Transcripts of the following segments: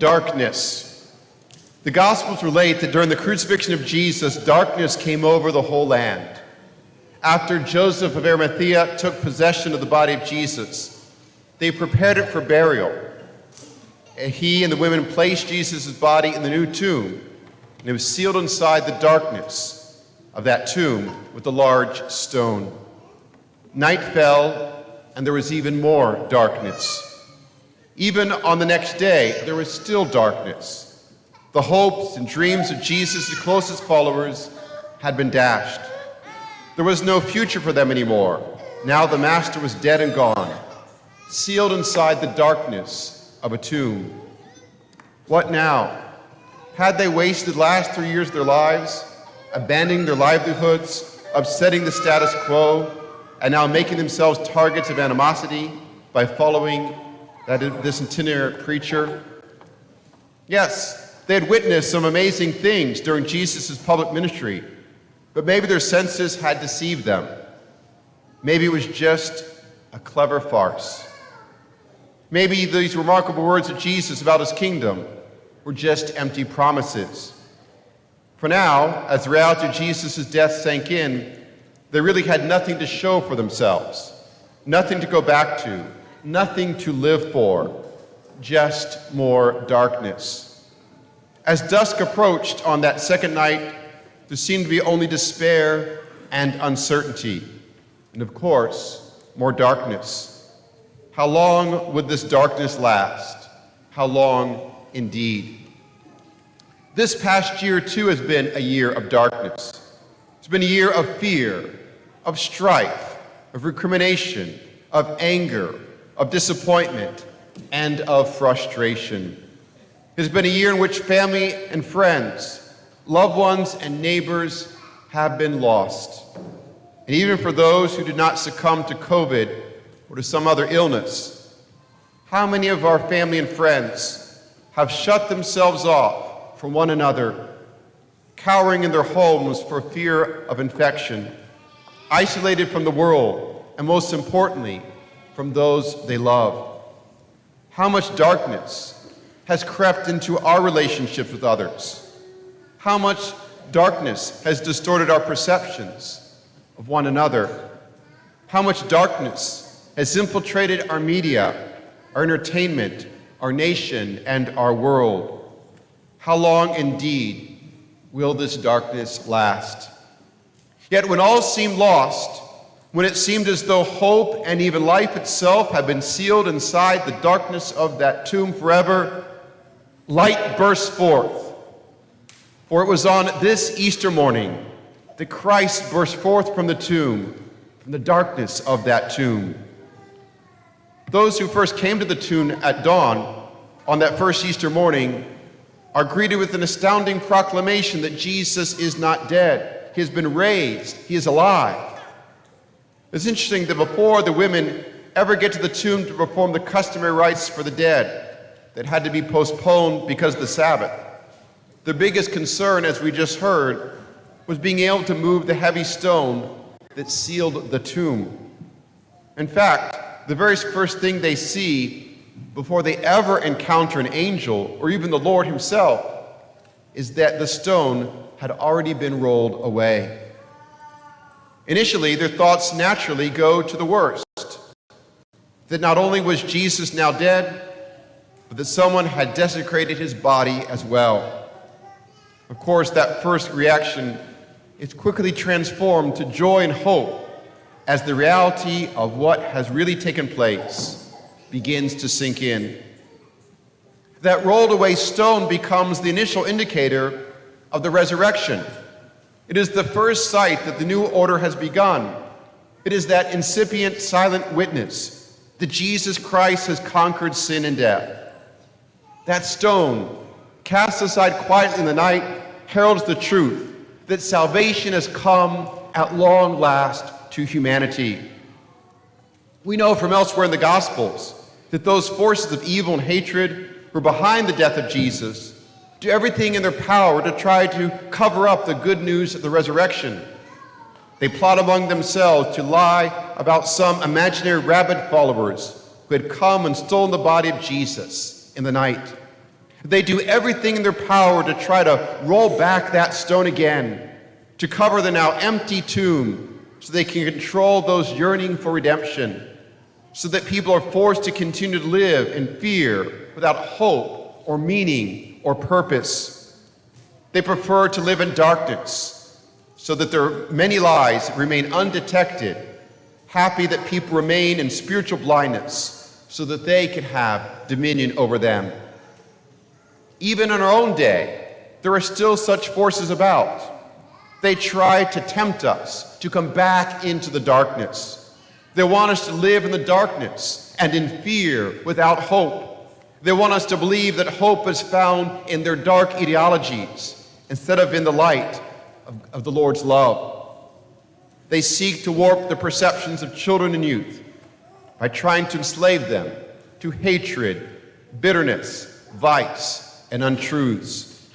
Darkness. The Gospels relate that during the crucifixion of Jesus, darkness came over the whole land. After Joseph of Arimathea took possession of the body of Jesus, they prepared it for burial. And he and the women placed Jesus' body in the new tomb, and it was sealed inside the darkness of that tomb with a large stone. Night fell, and there was even more darkness. Even on the next day, there was still darkness. The hopes and dreams of Jesus' closest followers had been dashed. There was no future for them anymore. Now the Master was dead and gone, sealed inside the darkness of a tomb. What now? Had they wasted the last 3 years of their lives, abandoning their livelihoods, upsetting the status quo, and now making themselves targets of animosity by following this itinerant preacher? Yes, they had witnessed some amazing things during Jesus' public ministry, but maybe their senses had deceived them. Maybe it was just a clever farce. Maybe these remarkable words of Jesus about his kingdom were just empty promises. For now, as the reality of Jesus' death sank in, they really had nothing to show for themselves, nothing to go back to, nothing to live for, just more darkness. As dusk approached on that second night, there seemed to be only despair and uncertainty, and of course, more darkness. How long would this darkness last? How long indeed? This past year, too, has been a year of darkness. It's been a year of fear, of strife, of recrimination, of anger, of disappointment, and of frustration. It has been a year in which family and friends, loved ones and neighbors have been lost. And even for those who did not succumb to COVID or to some other illness, how many of our family and friends have shut themselves off from one another, cowering in their homes for fear of infection, isolated from the world, and most importantly, from those they love? How much darkness has crept into our relationships with others? How much darkness has distorted our perceptions of one another? How much darkness has infiltrated our media, our entertainment, our nation, and our world? How long indeed will this darkness last? Yet when all seemed lost, when it seemed as though hope and even life itself had been sealed inside the darkness of that tomb forever, light burst forth. For it was on this Easter morning that Christ burst forth from the tomb, from the darkness of that tomb. Those who first came to the tomb at dawn on that first Easter morning are greeted with an astounding proclamation that Jesus is not dead. He has been raised. He is alive. It's interesting that before the women ever get to the tomb to perform the customary rites for the dead that had to be postponed because of the Sabbath, their biggest concern, as we just heard, was being able to move the heavy stone that sealed the tomb. In fact, the very first thing they see before they ever encounter an angel or even the Lord himself is that the stone had already been rolled away. Initially, their thoughts naturally go to the worst, that not only was Jesus now dead, but that someone had desecrated his body as well. Of course, that first reaction is quickly transformed to joy and hope as the reality of what has really taken place begins to sink in. That rolled away stone becomes the initial indicator of the resurrection. It is the first sight that the new order has begun. It is that incipient, silent witness that Jesus Christ has conquered sin and death. That stone, cast aside quietly in the night, heralds the truth that salvation has come at long last to humanity. We know from elsewhere in the Gospels that those forces of evil and hatred were behind the death of Jesus, do everything in their power to try to cover up the good news of the resurrection. They plot among themselves to lie about some imaginary rabid followers who had come and stolen the body of Jesus in the night. They do everything in their power to try to roll back that stone again, to cover the now empty tomb, so they can control those yearning for redemption, so that people are forced to continue to live in fear without hope or meaning or purpose. They prefer to live in darkness, so that their many lies remain undetected, happy that people remain in spiritual blindness, so that they can have dominion over them. Even in our own day, there are still such forces about. They try to tempt us to come back into the darkness. They want us to live in the darkness and in fear without hope. They want us to believe that hope is found in their dark ideologies instead of in the light of the Lord's love. They seek to warp the perceptions of children and youth by trying to enslave them to hatred, bitterness, vice, and untruths.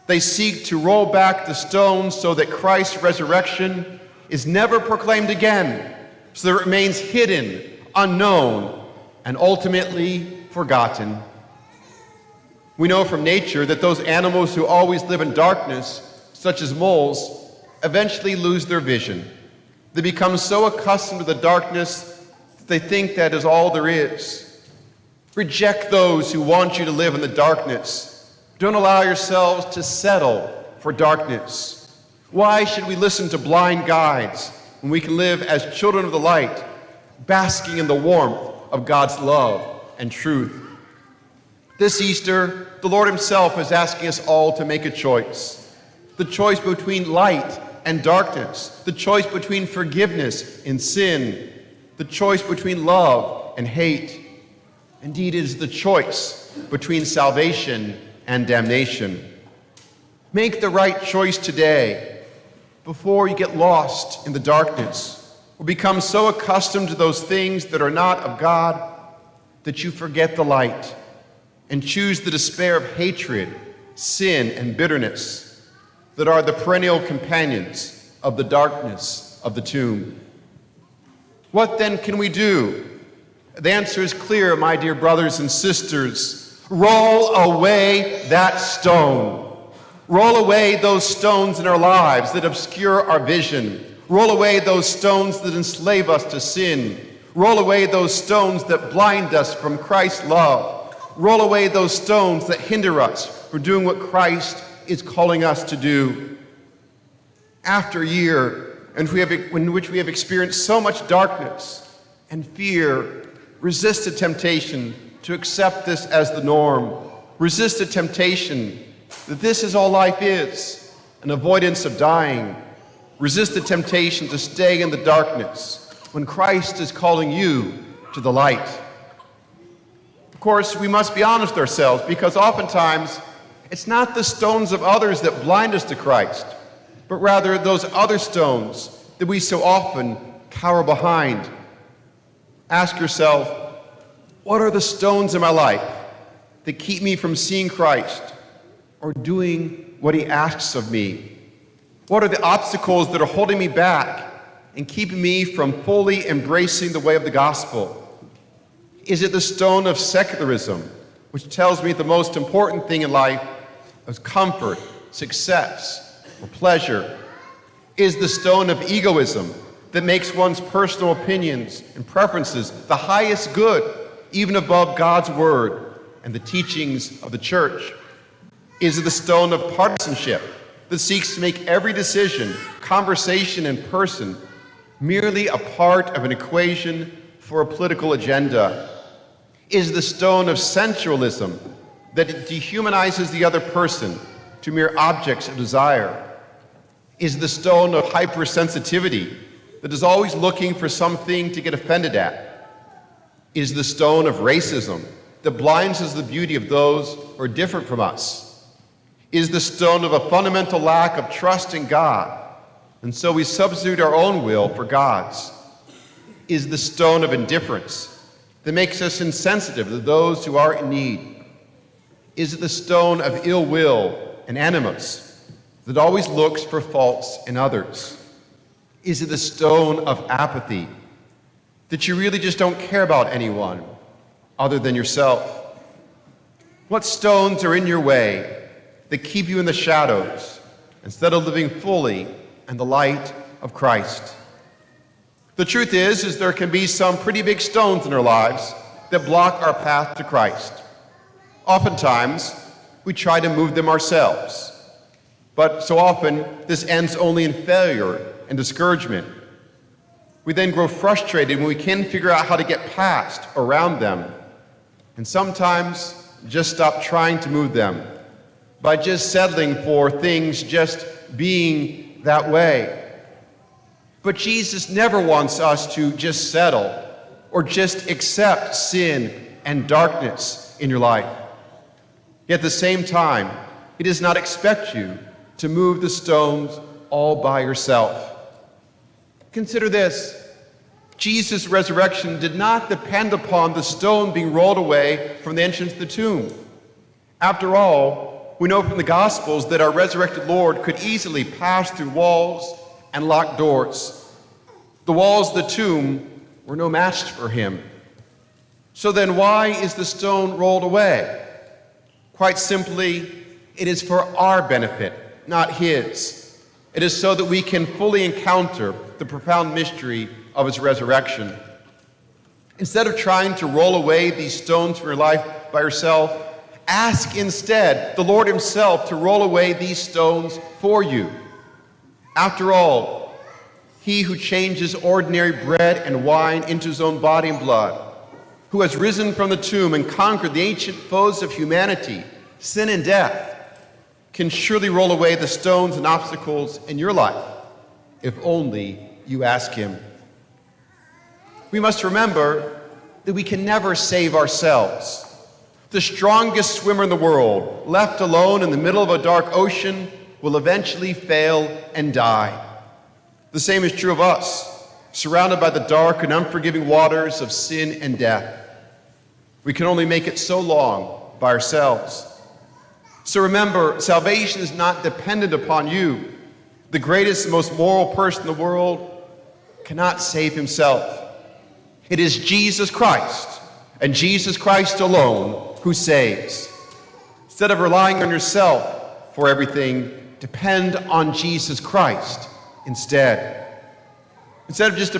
They seek to roll back the stones so that Christ's resurrection is never proclaimed again, so that it remains hidden, unknown, and ultimately forgotten. We know from nature that those animals who always live in darkness, such as moles, eventually lose their vision. They become so accustomed to the darkness that they think that is all there is. Reject those who want you to live in the darkness. Don't allow yourselves to settle for darkness. Why should we listen to blind guides when we can live as children of the light, basking in the warmth of God's love and truth? This Easter, the Lord himself is asking us all to make a choice. The choice between light and darkness. The choice between forgiveness and sin. The choice between love and hate. Indeed, it is the choice between salvation and damnation. Make the right choice today before you get lost in the darkness or become so accustomed to those things that are not of God that you forget the light and choose the despair of hatred, sin, and bitterness that are the perennial companions of the darkness of the tomb. What then can we do? The answer is clear, my dear brothers and sisters. Roll away that stone. Roll away those stones in our lives that obscure our vision. Roll away those stones that enslave us to sin. Roll away those stones that blind us from Christ's love. Roll away those stones that hinder us from doing what Christ is calling us to do. After a year in which we have experienced so much darkness and fear, resist the temptation to accept this as the norm. Resist the temptation that this is all life is, an avoidance of dying. Resist the temptation to stay in the darkness when Christ is calling you to the light. Of course, we must be honest with ourselves, because oftentimes it's not the stones of others that blind us to Christ, but rather those other stones that we so often cower behind. Ask yourself, what are the stones in my life that keep me from seeing Christ or doing what he asks of me? What are the obstacles that are holding me back and keeping me from fully embracing the way of the gospel? Is it the stone of secularism, which tells me the most important thing in life is comfort, success, or pleasure? Is the stone of egoism that makes one's personal opinions and preferences the highest good, even above God's word and the teachings of the church? Is it the stone of partisanship that seeks to make every decision, conversation, and person merely a part of an equation for a political agenda? Is the stone of sensualism that dehumanizes the other person to mere objects of desire? Is the stone of hypersensitivity that is always looking for something to get offended at? Is the stone of racism that blinds us to the beauty of those who are different from us? Is the stone of a fundamental lack of trust in God, and so we substitute our own will for God's? Is the stone of indifference that makes us insensitive to those who are in need? Is it the stone of ill will and animus that always looks for faults in others? Is it the stone of apathy that you really just don't care about anyone other than yourself? What stones are in your way that keep you in the shadows instead of living fully in the light of Christ? The truth is there can be some pretty big stones in our lives that block our path to Christ. Oftentimes, we try to move them ourselves, but so often this ends only in failure and discouragement. We then grow frustrated when we can't figure out how to get past or around them, and sometimes just stop trying to move them by just settling for things just being that way. But Jesus never wants us to just settle or just accept sin and darkness in your life. Yet at the same time, he does not expect you to move the stones all by yourself. Consider this. Jesus' resurrection did not depend upon the stone being rolled away from the entrance to the tomb. After all, we know from the Gospels that our resurrected Lord could easily pass through walls and locked doors. The walls of the tomb were no match for him. So then why is the stone rolled away? Quite simply, it is for our benefit, not his. It is so that we can fully encounter the profound mystery of his resurrection. Instead of trying to roll away these stones from your life by yourself, ask instead the Lord himself to roll away these stones for you. After all, he who changes ordinary bread and wine into his own body and blood, who has risen from the tomb and conquered the ancient foes of humanity, sin and death, can surely roll away the stones and obstacles in your life, if only you ask him. We must remember that we can never save ourselves. The strongest swimmer in the world, left alone in the middle of a dark ocean, will eventually fail and die. The same is true of us, surrounded by the dark and unforgiving waters of sin and death. We can only make it so long by ourselves. So remember, salvation is not dependent upon you. The greatest and most moral person in the world cannot save himself. It is Jesus Christ, and Jesus Christ alone, who saves. Instead of relying on yourself for everything, depend on Jesus Christ instead. Instead of just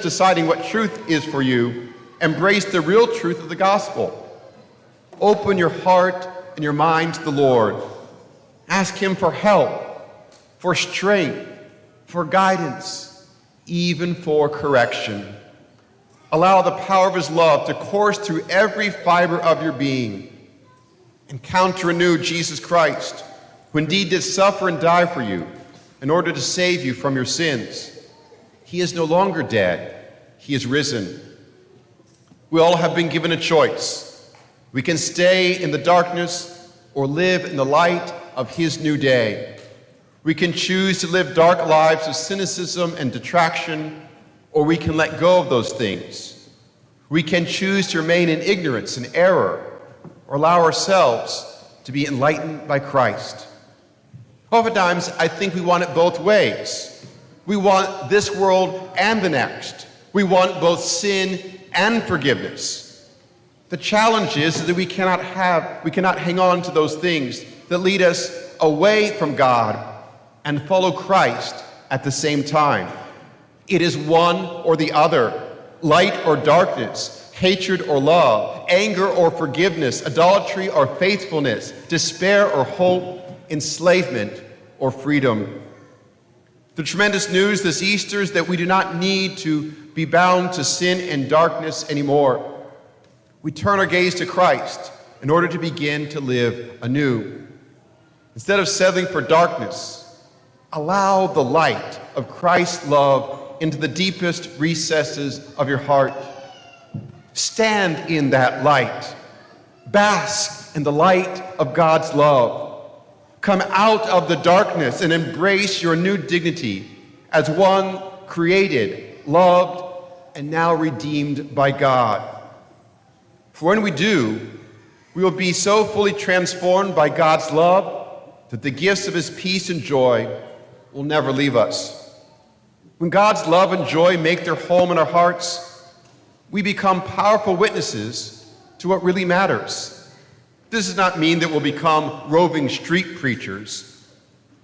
deciding what truth is for you, embrace the real truth of the gospel. Open your heart and your mind to the Lord. Ask him for help, for strength, for guidance, even for correction. Allow the power of his love to course through every fiber of your being. Encounter anew Jesus Christ, who indeed did suffer and die for you in order to save you from your sins. He is no longer dead. He is risen. We all have been given a choice. We can stay in the darkness or live in the light of his new day. We can choose to live dark lives of cynicism and detraction, or we can let go of those things. We can choose to remain in ignorance and error, or allow ourselves to be enlightened by Christ. Oftentimes, I think we want it both ways. We want this world and the next. We want both sin and forgiveness. The challenge is that we cannot hang on to those things that lead us away from God and follow Christ at the same time. It is one or the other, light or darkness, hatred or love, anger or forgiveness, idolatry or faithfulness, despair or hope, enslavement or freedom. The tremendous news this Easter is that we do not need to be bound to sin and darkness anymore. We turn our gaze to Christ in order to begin to live anew. Instead of settling for darkness, allow the light of Christ's love into the deepest recesses of your heart. Stand in that light. Bask in the light of God's love. Come out of the darkness and embrace your new dignity as one created, loved, and now redeemed by God. For when we do, we will be so fully transformed by God's love that the gifts of his peace and joy will never leave us. When God's love and joy make their home in our hearts, we become powerful witnesses to what really matters. This does not mean that we'll become roving street preachers,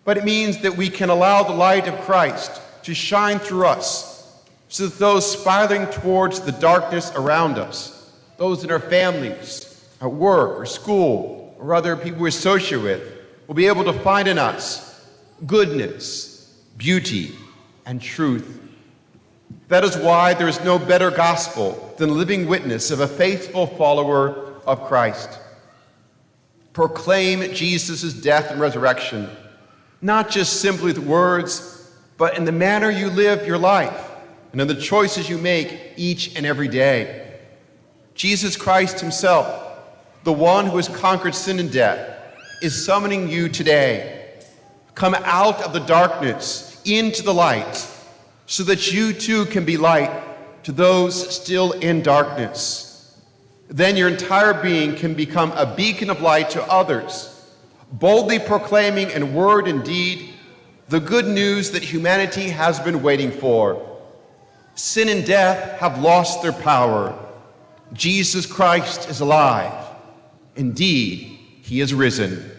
but it means that we can allow the light of Christ to shine through us so that those spiraling towards the darkness around us, those in our families, at work or school, or other people we associate with, will be able to find in us goodness, beauty, and truth. That is why there is no better gospel than the living witness of a faithful follower of Christ. Proclaim Jesus' death and resurrection, not just simply with words, but in the manner you live your life and in the choices you make each and every day. Jesus Christ himself, the one who has conquered sin and death, is summoning you today. Come out of the darkness into the light so that you too can be light to those still in darkness. Then your entire being can become a beacon of light to others, boldly proclaiming in word and deed the good news that humanity has been waiting for. Sin and death have lost their power. Jesus Christ is alive. Indeed, he is risen.